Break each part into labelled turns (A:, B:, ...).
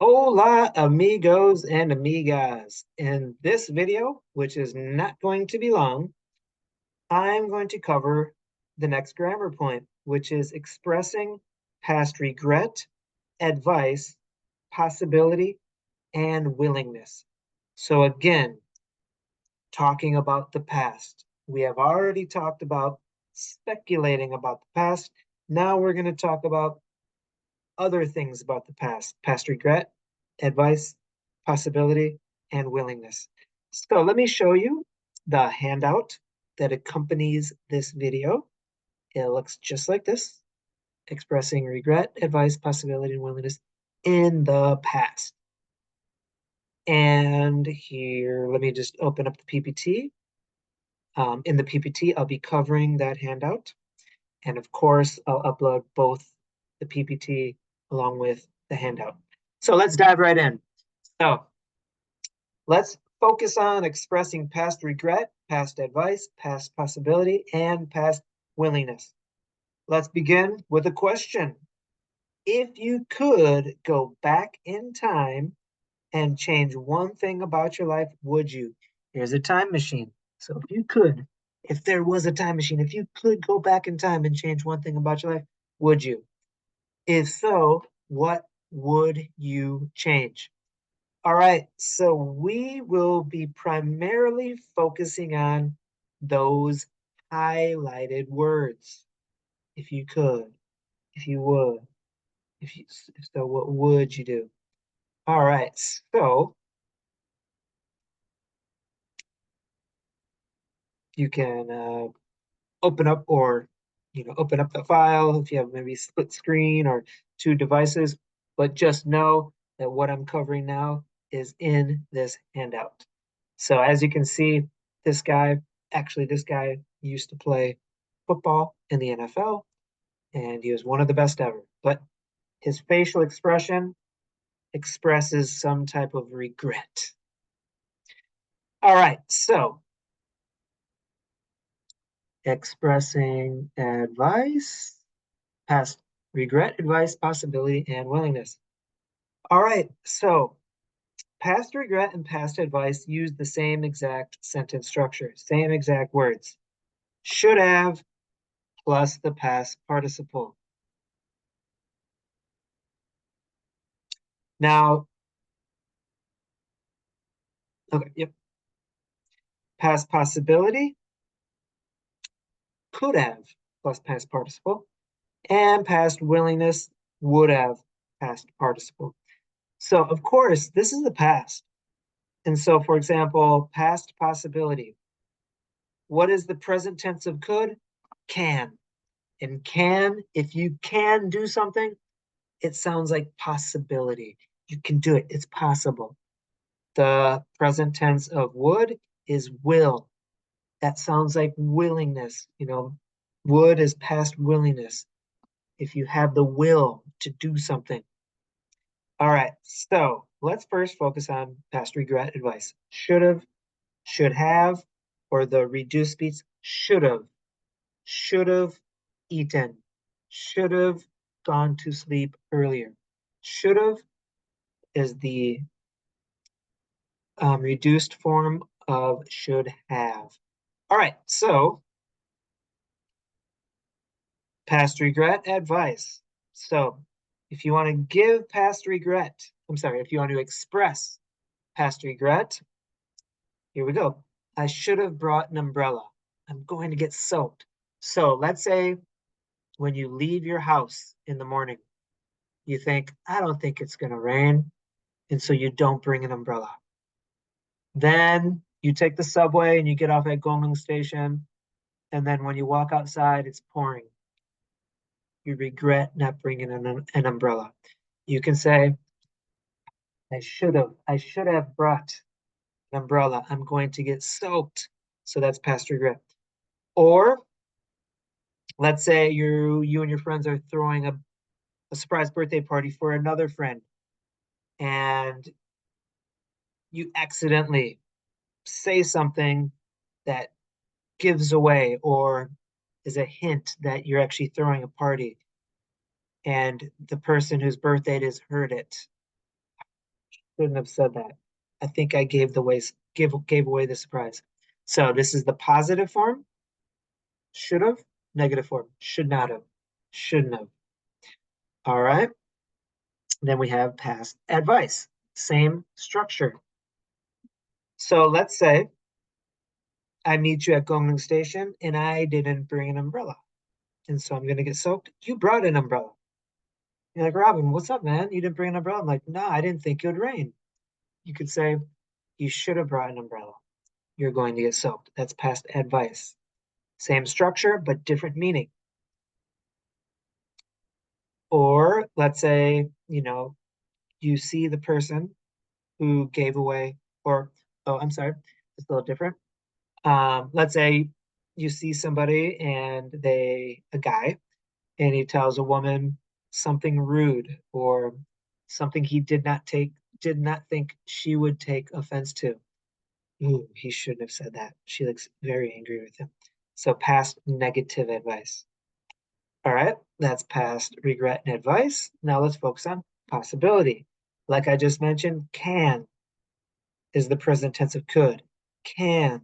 A: Hola, amigos and amigas. In this video, which is not going to be long, I'm going to cover the next grammar point, which is expressing past regret, advice, possibility, and willingness. So again, talking about the past. We have already talked about speculating about the past. Now we're going to talk about other things about the past regret, advice, possibility, and willingness. So let me show you the handout that accompanies this video. It looks just like this, expressing regret, advice, possibility, and willingness in the past. And here, let me just open up the PPT. In the PPT, I'll be covering that handout. And of course, I'll upload both the PPT along with the handout. So let's dive right in. So let's focus on expressing past regret, past advice, past possibility, and past willingness. Let's begin with a question. If you could go back in time and change one thing about your life, would you? Here's a time machine. So if you could, if there was a time machine, if you could go back in time and change one thing about your life, would you? If so, what would you change? All right, so we will be primarily focusing on those highlighted words. If you could, if you would, if so, what would you do? All right, so you can open up or open up the file if you have maybe split screen or two devices, but just know that what I'm covering now is in this handout. So as you can see, this guy used to play football in the NFL, and he was one of the best ever. But his facial expression expresses some type of regret. All right, so expressing advice, past regret, advice, possibility, and willingness. All right, so past regret and past advice use the same exact sentence structure, same exact words. Should have plus the past participle. Now, okay, yep. Past possibility, could have plus past participle, and past willingness, would have past participle. So, of course, this is the past. And so, for example, past possibility. What is the present tense of could? Can. And can, if you can do something, it sounds like possibility. You can do it, it's possible. The present tense of would is will. That sounds like willingness. Would is past willingness. If you have the will to do something. All right, so let's first focus on past regret advice. Should have, or the reduced speech, should have eaten, should have gone to sleep earlier. Should have is the reduced form of should have. All right, so past regret advice. So if you want to give past regret, I'm sorry, if you want to express past regret, here we go. I should have brought an umbrella. I'm going to get soaked. So let's say when you leave your house in the morning, you think, I don't think it's going to rain. And so you don't bring an umbrella. Then you take the subway and you get off at Gongong Station. And then when you walk outside, it's pouring. You regret not bringing an umbrella. You can say, I should have brought an umbrella. I'm going to get soaked. So that's past regret. Or let's say you and your friends are throwing a surprise birthday party for another friend, and you accidentally say something that gives away or is a hint that you're actually throwing a party, and the person whose birthday it is heard it. shouldn't have said that. I think I gave away the surprise. So this is the positive form, should have, negative form, should not have, shouldn't have. All right. Then we have past advice, same structure. So let's say I meet you at Gongling Station and I didn't bring an umbrella. And so I'm going to get soaked. You brought an umbrella. You're like, Robin, what's up, man? You didn't bring an umbrella. I'm like, no, I didn't think it would rain. You could say, you should have brought an umbrella. You're going to get soaked. That's past advice. Same structure, but different meaning. Or let's say, you see the person who gave away, or, oh, I'm sorry, it's a little different. Let's say you see somebody and a guy, and he tells a woman something rude or something he did not think she would take offense to. Ooh, he shouldn't have said that. She looks very angry with him. So past negative advice. All right, that's past regret and advice. Now let's focus on possibility. Like I just mentioned, can is the present tense of could. Can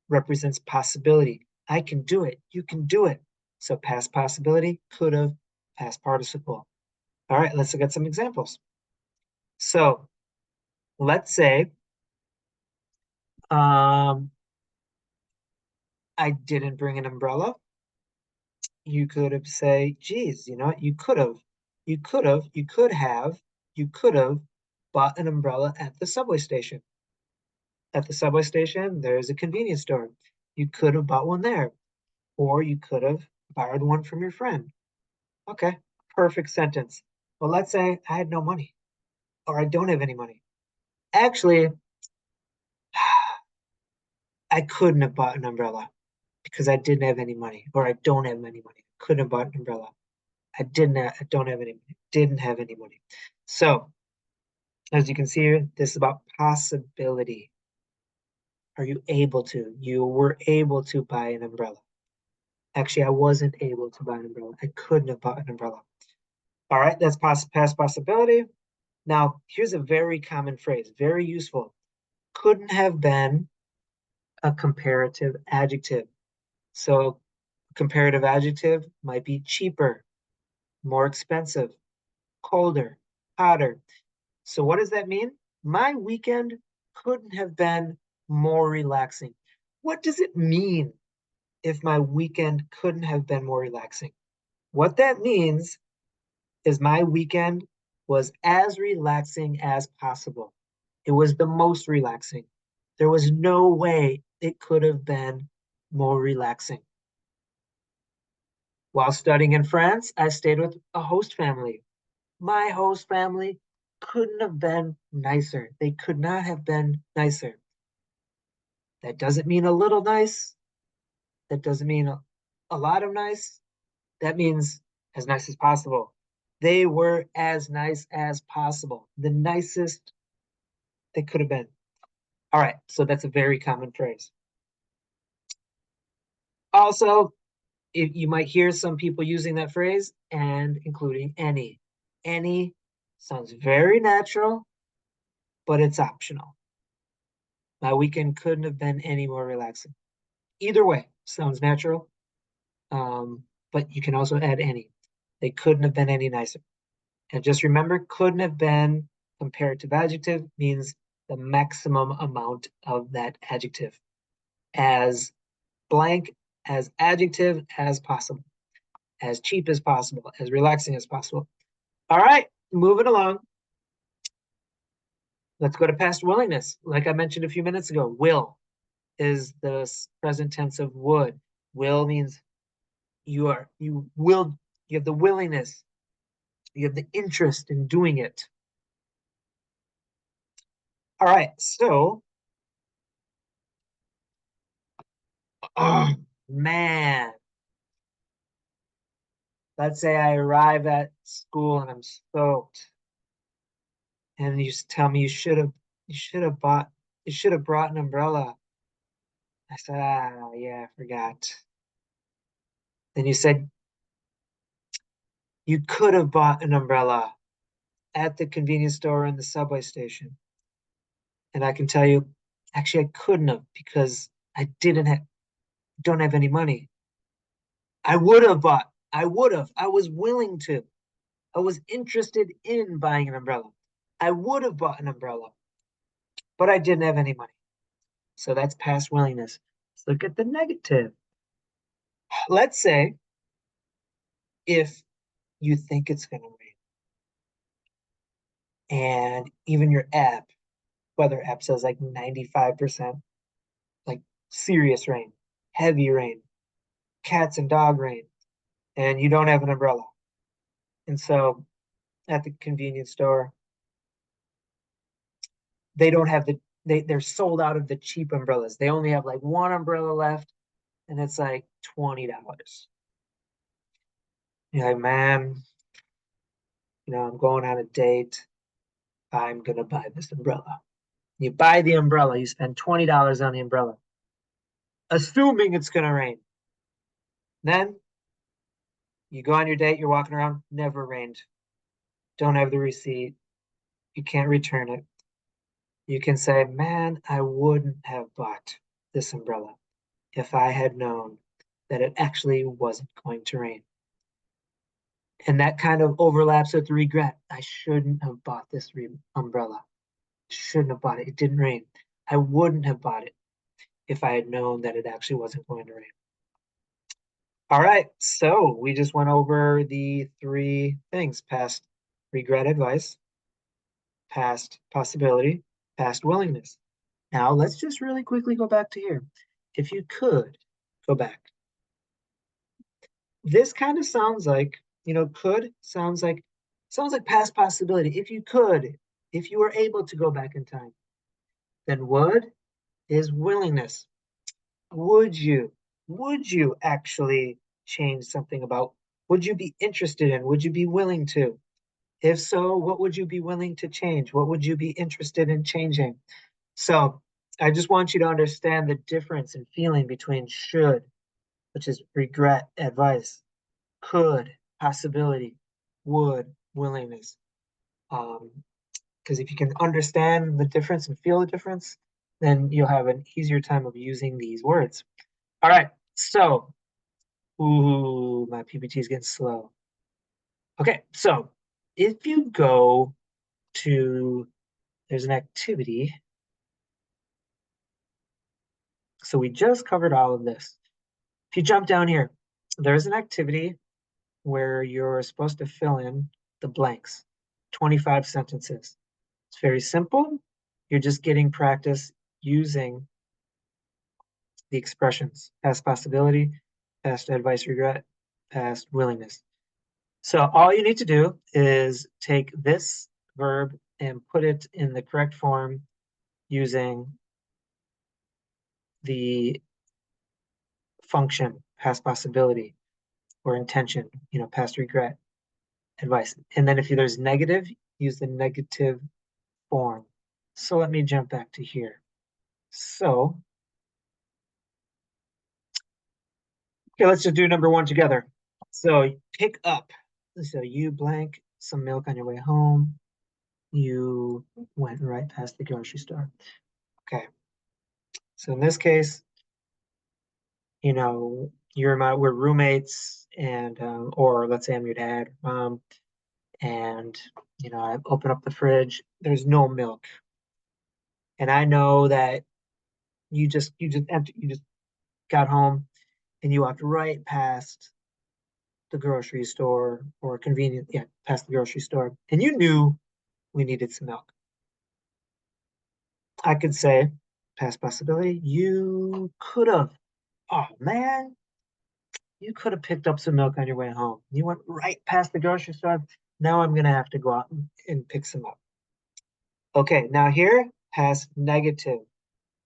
A: represents possibility. I can do it. You can do it. So past possibility, could have, past participle. All right, let's look at some examples. So let's say I didn't bring an umbrella. You could have say, geez, you could have, you could have, you could have bought an umbrella at the subway station. At the subway station, there's a convenience store. You could have bought one there, or you could have borrowed one from your friend. Okay, perfect sentence. Well, let's say I had no money, or I don't have any money. Actually, I couldn't have bought an umbrella because I didn't have any money, or I don't have any money. Couldn't have bought an umbrella. I don't have any money. Didn't have any money. So, as you can see here, this is about possibility. Are you able to? You were able to buy an umbrella. Actually, I wasn't able to buy an umbrella. I couldn't have bought an umbrella. All right, that's past possibility. Now, here's a very common phrase, very useful. Couldn't have been a comparative adjective. So, comparative adjective might be cheaper, more expensive, colder, hotter. So, what does that mean? My weekend couldn't have been more relaxing. What does it mean if my weekend couldn't have been more relaxing? What that means is my weekend was as relaxing as possible. It was the most relaxing. There was no way it could have been more relaxing. While studying in France, I stayed with a host family. My host family couldn't have been nicer. They could not have been nicer. That doesn't mean a little nice. That doesn't mean a lot of nice. That means as nice as possible. They were as nice as possible, the nicest they could have been. All right, so that's a very common phrase. Also, you might hear some people using that phrase and including any. Any sounds very natural, but it's optional. My weekend couldn't have been any more relaxing. Either way, sounds natural, but you can also add any. They couldn't have been any nicer. And just remember, couldn't have been comparative adjective means the maximum amount of that adjective. As blank, as adjective as possible, as cheap as possible, as relaxing as possible. All right, moving along. Let's go to past willingness. Like I mentioned a few minutes ago, will is the present tense of would. Will means you have the willingness, you have the interest in doing it. All right, so, oh man, let's say I arrive at school and I'm stoked, and you tell me you should have brought an umbrella. I said, yeah, I forgot. Then you said you could have bought an umbrella at the convenience store in the subway station. And I can tell you, actually, I couldn't have because I don't have any money. I would have bought. I would have. I was willing to. I was interested in buying an umbrella. I would have bought an umbrella, but I didn't have any money. So that's past willingness. Let's look at the negative. Let's say if you think it's going to rain and even your app, weather app says like 95%, like serious rain, heavy rain, cats and dog rain, and you don't have an umbrella. And so at the convenience store, they don't have they're sold out of the cheap umbrellas. They only have like one umbrella left and it's like $20. You're like, man, I'm going on a date. I'm gonna buy this umbrella. You buy the umbrella, you spend $20 on the umbrella, assuming it's gonna rain. Then you go on your date, you're walking around, never rained. Don't have the receipt. You can't return it. You can say, man, I wouldn't have bought this umbrella if I had known that it actually wasn't going to rain. And that kind of overlaps with regret. I shouldn't have bought this umbrella. Shouldn't have bought it. It didn't rain. I wouldn't have bought it if I had known that it actually wasn't going to rain. All right, so we just went over the three things: past regret advice, past possibility, past willingness. Now let's just really quickly go back to here. If you could go back. This kind of sounds like, could sounds like past possibility. If you could, if you were able to go back in time, then would is willingness. Would you? Would you actually change something about? Would you be interested in? Would you be willing to? If so, what would you be willing to change? What would you be interested in changing? So I just want you to understand the difference in feeling between should, which is regret, advice, could, possibility, would, willingness. Because if you can understand the difference and feel the difference, then you'll have an easier time of using these words. All right, so, ooh, my PPT is getting slow. Okay, so if you go to, there's an activity. So we just covered all of this. If you jump down here, there's an activity where you're supposed to fill in the blanks, 25 sentences. It's very simple. You're just getting practice using the expressions: past possibility, past advice, regret, past willingness. So all you need to do is take this verb and put it in the correct form using the function past possibility or intention, past regret, advice. And then if there's negative, use the negative form. So let me jump back to here. So, okay, let's just do number one together. So pick up. So you blank some milk on your way home. You went right past the grocery store. Okay. So in this case, we're roommates, and or let's say I'm your dad, and I open up the fridge. There's no milk, and I know that you just got home, and you walked right past the grocery store or past the grocery store, and you knew we needed some milk. I could say, past possibility, you could have. Oh man, you could have picked up some milk on your way home. You went right past the grocery store. Now I'm gonna have to go out and pick some up. Okay, now here, past negative.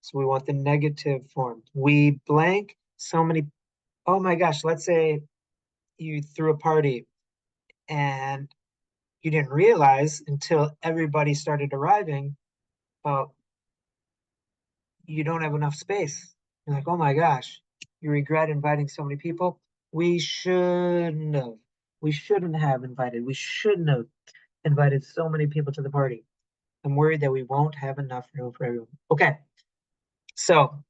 A: So we want the negative form. We blank so many. Oh my gosh, let's say you threw a party and you didn't realize until everybody started arriving, well, you don't have enough space. You're like, oh my gosh, you regret inviting so many people. We shouldn't have. We shouldn't have invited. We shouldn't have invited so many people to the party. I'm worried that we won't have enough room for everyone. Okay, so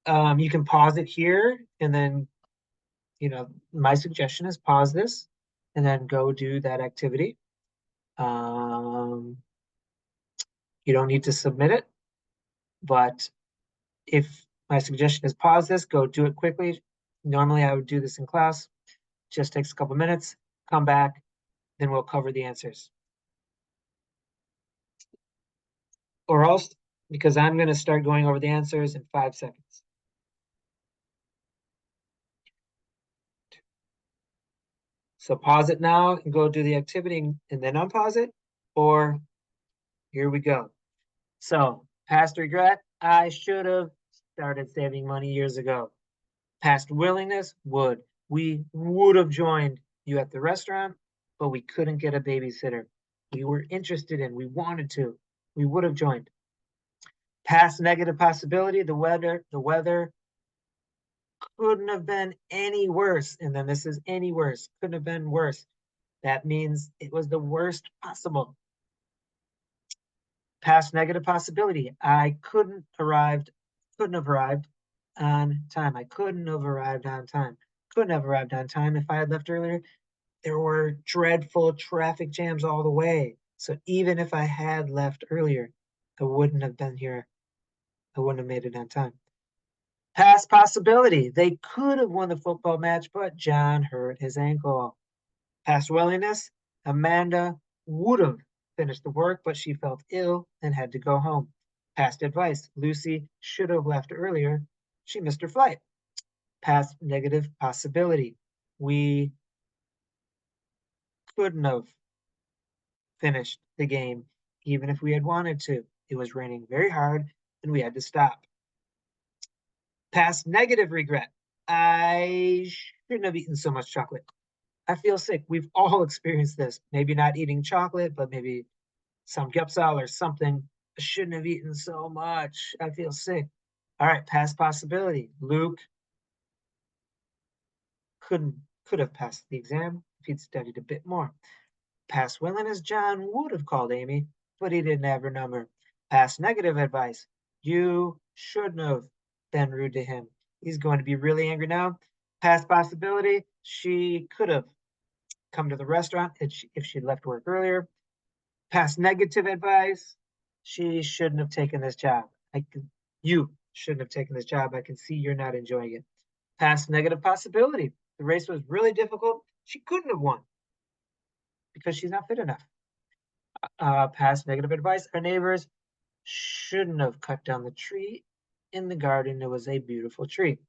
A: you can pause it here, and then, my suggestion is pause this and then go do that activity. You don't need to submit it, but if my suggestion is pause this, go do it quickly. Normally I would do this in class, just takes a couple minutes, come back, then we'll cover the answers. Or else, because I'm going to start going over the answers in 5 seconds. So pause it now and go do the activity and then unpause it, or here we go. So, past regret, I should have started saving money years ago. Past willingness, would. We would have joined you at the restaurant, but we couldn't get a babysitter. We were interested in, we wanted to. We would have joined. Past negative possibility, the weather couldn't have been any worse. And then this is any worse, couldn't have been worse. That means it was the worst possible. Past negative possibility, I couldn't have arrived on time. I couldn't have arrived on time. Couldn't have arrived on time if I had left earlier. There were dreadful traffic jams all the way. So even if I had left earlier, I wouldn't have been here. I wouldn't have made it on time. Past possibility, they could have won the football match, but John hurt his ankle. Past willingness, Amanda would have finished the work, but she felt ill and had to go home. Past advice, Lucy should have left earlier. She missed her flight. Past negative possibility, we couldn't have finished the game even if we had wanted to. It was raining very hard and we had to stop. Past negative regret, I shouldn't have eaten so much chocolate. I feel sick. We've all experienced this. Maybe not eating chocolate, but maybe some gypsal or something. I shouldn't have eaten so much. I feel sick. All right, past possibility. Luke could have passed the exam if he'd studied a bit more. Past willingness, John would have called Amy, but he didn't have her number. Past negative advice. You shouldn't have been rude to him. He's going to be really angry now. Past possibility, she could have come to the restaurant if she'd left work earlier. Past negative advice, she shouldn't have taken this job. You shouldn't have taken this job. I can see you're not enjoying it. Past negative possibility, the race was really difficult. She couldn't have won because she's not fit enough. Past negative advice, our neighbors shouldn't have cut down the tree in the garden. It was a beautiful tree.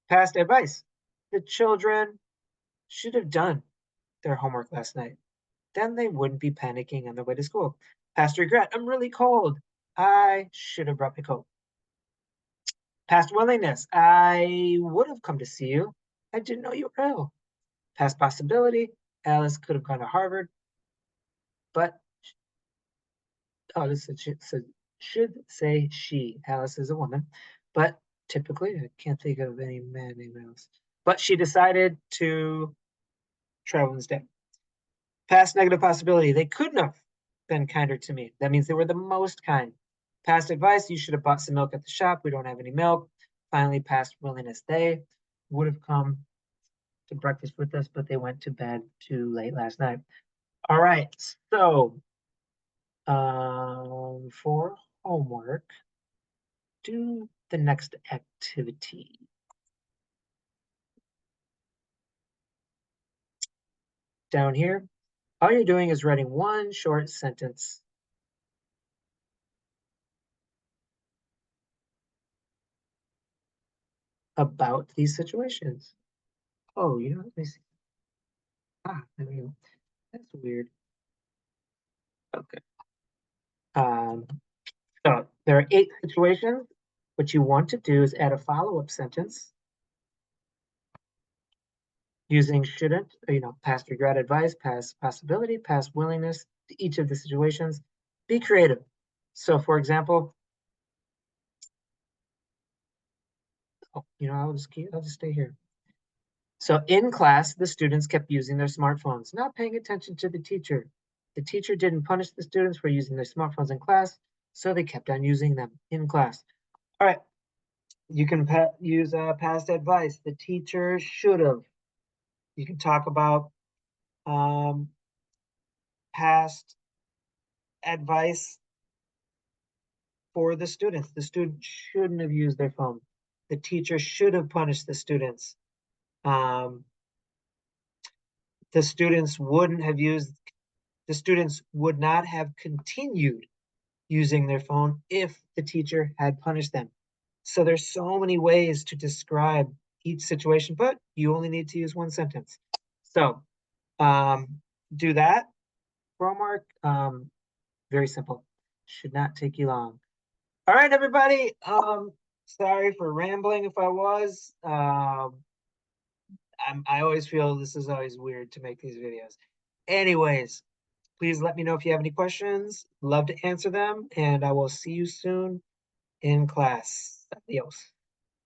A: Past advice, the children should have done their homework last night. Then they wouldn't be panicking on their way to school. Past regret, I'm really cold. I should have brought my coat. Past willingness, I would have come to see you. I didn't know you were ill. Past possibility, Alice could have gone to Harvard, but this should say she. Alice is a woman, but typically, I can't think of any man named Alice. But she decided to travel instead. Past negative possibility, they couldn't have been kinder to me. That means they were the most kind. Past advice, you should have bought some milk at the shop. We don't have any milk. Finally, past willingness, they would have come to breakfast with us, but they went to bed too late last night. All right, so for homework, do the next activity. Down here, all you're doing is writing one short sentence about these situations. Oh, let me see. There we go. That's weird. Okay. So there are 8 situations. What you want to do is add a follow-up sentence using shouldn't, past regret advice, past possibility, past willingness to each of the situations. Be creative. So for example, I'll just stay here. So in class, the students kept using their smartphones, not paying attention to the teacher. The teacher didn't punish the students for using their smartphones in class, so they kept on using them in class. All right, you can use past advice. The teacher should have. You can talk about past advice for the students. The student shouldn't have used their phone. The teacher should have punished the students. The students would not have continued using their phone if the teacher had punished them. So there's so many ways to describe each situation, but you only need to use one sentence. So do that homework. Very simple. Should not take you long. All right, everybody. Sorry for rambling if I was. I always feel this is always weird to make these videos. Anyways, please let me know if you have any questions. Love to answer them, and I will see you soon in class. Adios.